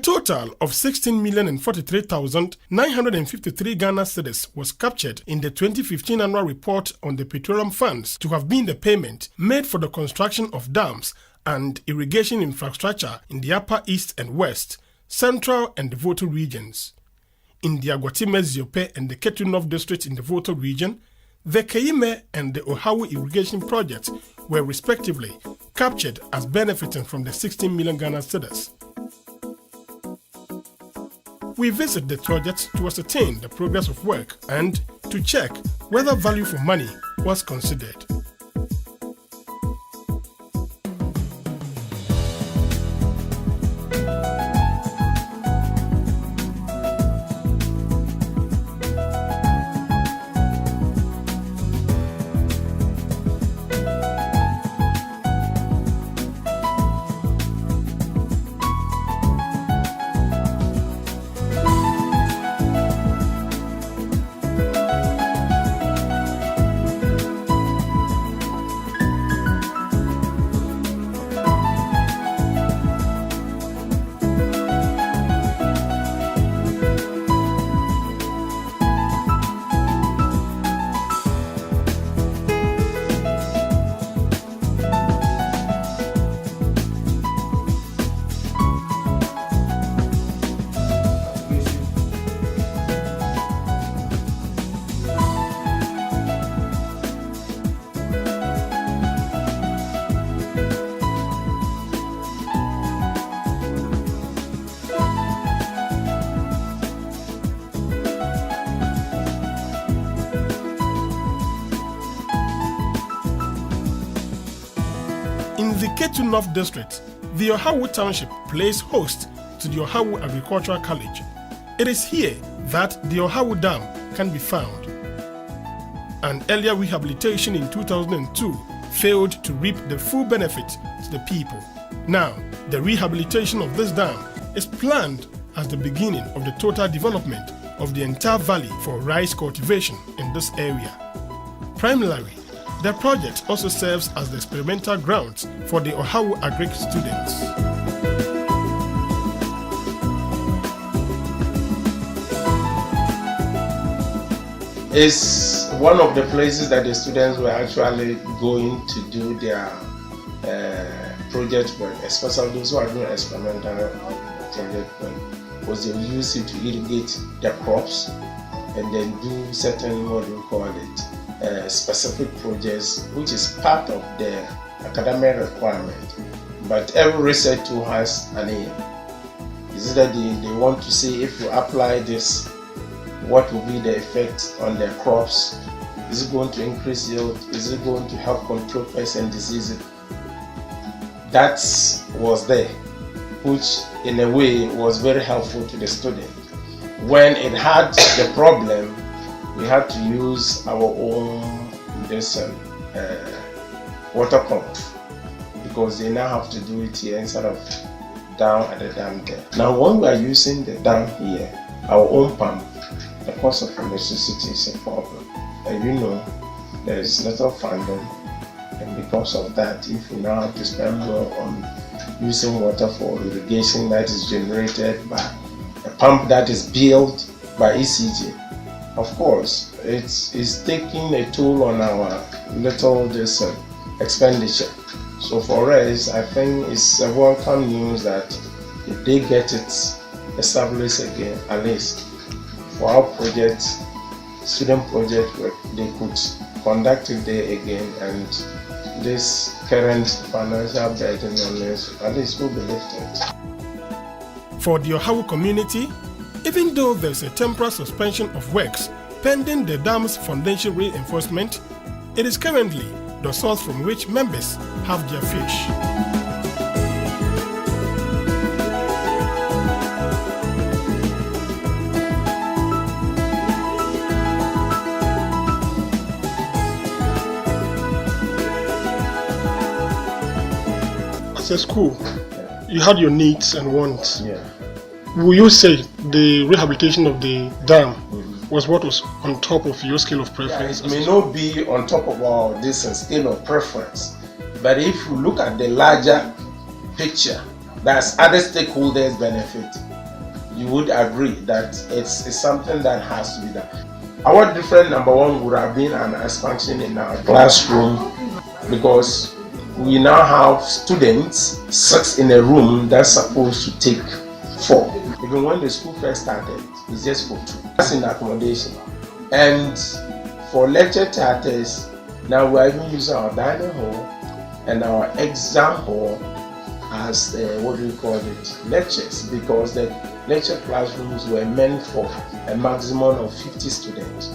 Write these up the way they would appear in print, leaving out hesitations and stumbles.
total of 16,043,953 Ghana cedis was captured in the 2015 annual report on the petroleum funds to have been the payment made for the construction of dams and irrigation infrastructure in the Upper East and West, Central and the Volta regions. In the Agwatime-Ziope and the Ketu North districts in the Volta region, the Keime and the OHAWU irrigation projects were respectively captured as benefiting from the 16 million Ghana cedis. We visit the projects to ascertain the progress of work and to check whether value for money was considered. In the Ketu North District, the OHAWU Township plays host to the OHAWU Agricultural College. It is here that the OHAWU Dam can be found. An earlier rehabilitation in 2002 failed to reap the full benefit to the people. Now, the rehabilitation of this dam is planned as the beginning of the total development of the entire valley for rice cultivation in this area. Primarily, the project also serves as the experimental grounds for the OHAWU Agric students. It's one of the places that the students were actually going to do their project work, especially those who are doing experimental project work, because they use it to irrigate their crops and then do certain, what do you call it, specific projects, which is part of the academic requirement. But every research tool has an aim. Is that they want to see if you apply this, what will be the effect on their crops? Is it going to increase yield? Is it going to help control pests and diseases? That was there, which in a way was very helpful to the student. When it had the problem, we had to use our own water pump, because they now have to do it here instead of down at the dam there. Now when we are using the dam here, our own pump, the cost of electricity is a problem. And you know, there is little funding, and because of that, if we now have to spend more on using water for irrigation that is generated by a pump that is built by ECG, of course, it's taking a toll on our little expenditure. So for us, I think it's a welcome news that if they get it established again, at least for our project, student project work, they could conduct it there again, and this current financial burden on us at least will be lifted. For the OHAWU community, even though there's a temporary suspension of works pending the dam's foundation reinforcement, it is currently the source from which members have their fish. As a school, you had your needs and wants. Yeah. Will you say the rehabilitation of the dam was what was on top of your scale of preference? Yeah, it may not be on top of our scale of preference, but if you look at the larger picture, that's other stakeholders benefit. you would agree that it's something that has to be done. Our different number one would have been an expansion in our classroom, because we now have students 6 in a room that's supposed to take 4. Even when the school first started, it's just for 2. That's in accommodation. And for lecture theatres, now we're even using our dining hall and our exam hall as lectures, because the lecture classrooms were meant for a maximum of 50 students.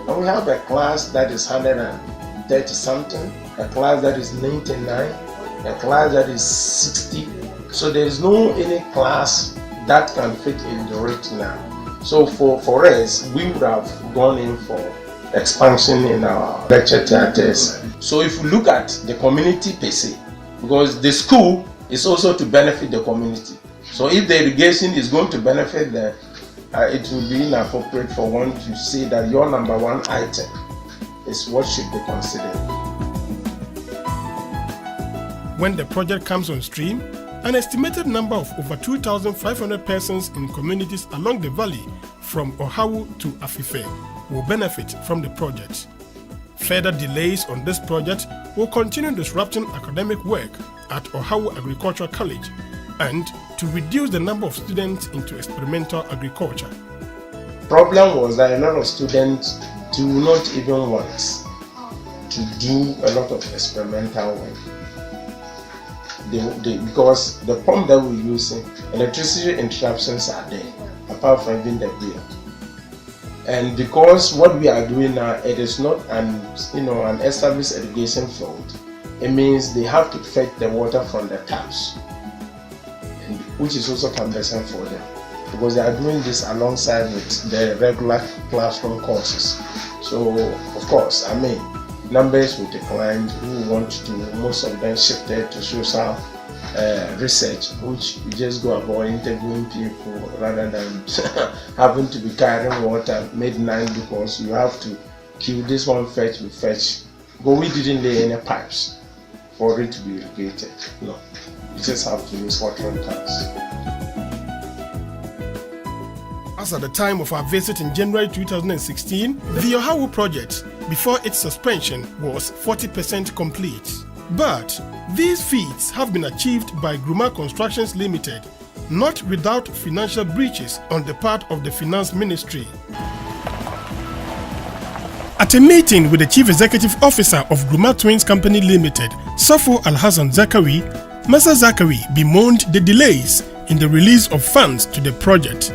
And we have a class that is 130 something, a class that is 99, a class that is 60. So there is no any class that can fit in the rate now. So for us, we would have gone in for expansion in our lecture theatres. So if you look at the community per se, because the school is also to benefit the community. So if the irrigation is going to benefit them, it will be inappropriate for one to say that your number one item is what should be considered. When the project comes on stream, an estimated number of over 2,500 persons in communities along the valley from OHAWU to Afife will benefit from the project. Further delays on this project will continue disrupting academic work at OHAWU Agricultural College and to reduce the number of students into experimental agriculture. Problem was that a lot of students do not even want to do a lot of experimental work. Because the pump that we're using, electricity interruptions are there, apart from even the bill. And because what we are doing now, it is not an established irrigation field, it means they have to fetch the water from the taps, which is also cumbersome for them, because they are doing this alongside with the regular classroom courses. So, of course, numbers will decline. We want to do, most of them shifted to social research, which you just go about interviewing people rather than having to be carrying water midnight, because you have to kill this one fetch, we fetch. But we didn't lay any pipes for it to be irrigated. No, you just have to use watering tanks. As at the time of our visit in January 2016, the OHAWU project, before its suspension, was 40% complete. But these feats have been achieved by Gruma Constructions Limited, not without financial breaches on the part of the Finance Ministry. At a meeting with the Chief Executive Officer of Gruma Twins Company Limited, Safo Al-Hassan Zakari, Masa Zakari bemoaned the delays in the release of funds to the project.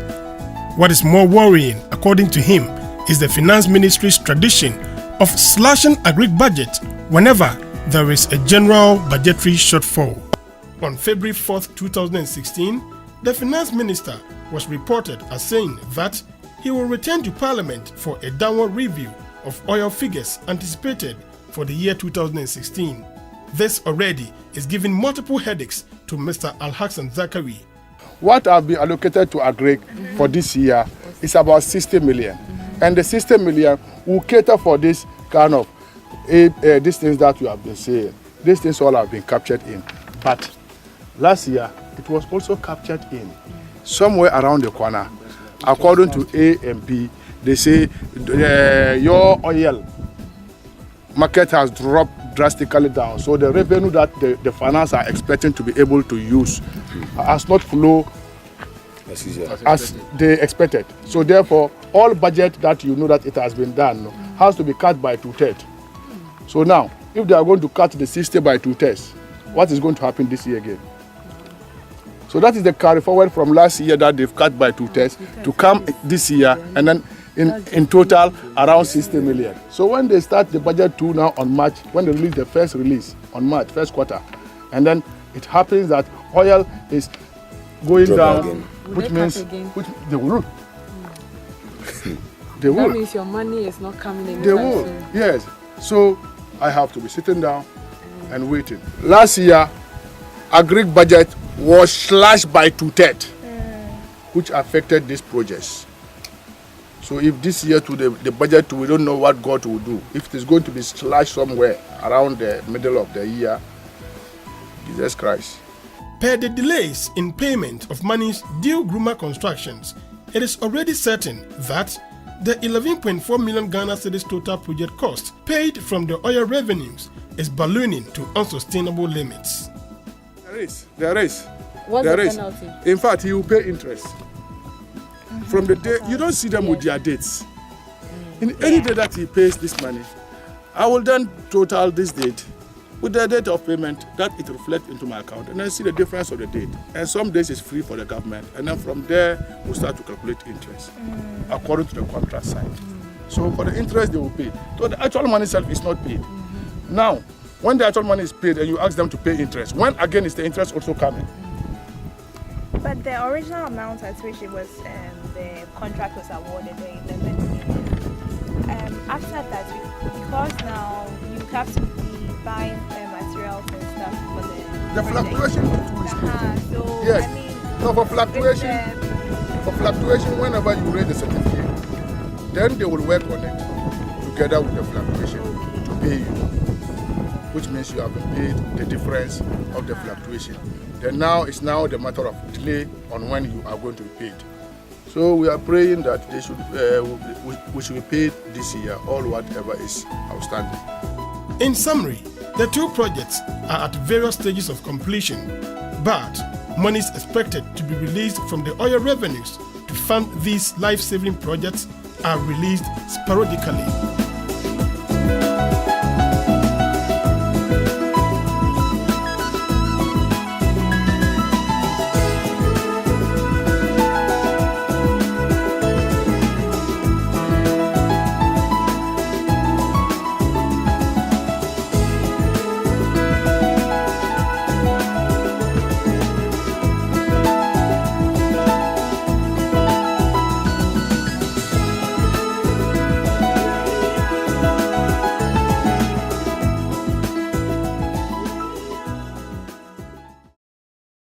What is more worrying, according to him, is the Finance Ministry's tradition of slashing agric budget whenever there is a general budgetary shortfall. On February 4, 2016, the Finance Minister was reported as saying that he will return to Parliament for a downward review of oil figures anticipated for the year 2016. This already is giving multiple headaches to Mr. Al-Hassan Zakari. What have been allocated to agric for this year is about 60 million. And the 60 million will cater for this kind of these things that you have been saying. These things all have been captured in. But last year, it was also captured in somewhere around the corner. According to A and B, they say your oil market has dropped drastically down. So the revenue that the finance are expecting to be able to use has not flow as they expected. So therefore, all budget that you know that it has been done has to be cut by 2/3. So now, if they are going to cut the 60 by 2/3, what is going to happen this year again? So that is the carry forward from last year that they've cut by 2/3 to come this year, and then in total around 60 million. So when they start the budget 2 now on March, when they release the first release on March, first quarter, and then it happens that oil is going down, which means they will. They will. That means your money is not coming in. They will, yes. So I have to be sitting down and waiting. Last year, agric budget was slashed by 2/3, which affected these projects. So if this year to the budget, we don't know what God will do. If it is going to be slashed somewhere around the middle of the year, Jesus Christ. Per the delays in payment of monies due Gruma Constructions, it is already certain that the 11.4 million Ghana cedis total project cost paid from the oil revenues is ballooning to unsustainable limits. There is. What's There the is. penalty? In fact, he will pay interest. From the day, you don't see them with their dates. In any day that he pays this money, I will then total this date with the date of payment that it reflects into my account, and then see the difference of the date. And some days it's free for the government, and then from there we'll start to calculate interest according to the contract signed. So for the interest they will pay. So the actual money itself is not paid. Now, when the actual money is paid and you ask them to pay interest, when again is the interest also coming? But the original amount at which it was the contract was awarded, the 11 million. After that, because now you have to be buying materials and stuff for the Fluctuation too is paid. So Yes. I mean, No, for fluctuation, whenever you raise the certificate, then they will work on it together with the fluctuation to pay you, which means you have been paid the difference of the fluctuation. Then now it's now the matter of delay on when you are going to be paid. So we are praying that they should, we should be paid this year, all whatever is outstanding. In summary, the two projects are at various stages of completion, but monies expected to be released from the oil revenues to fund these life-saving projects are released sporadically.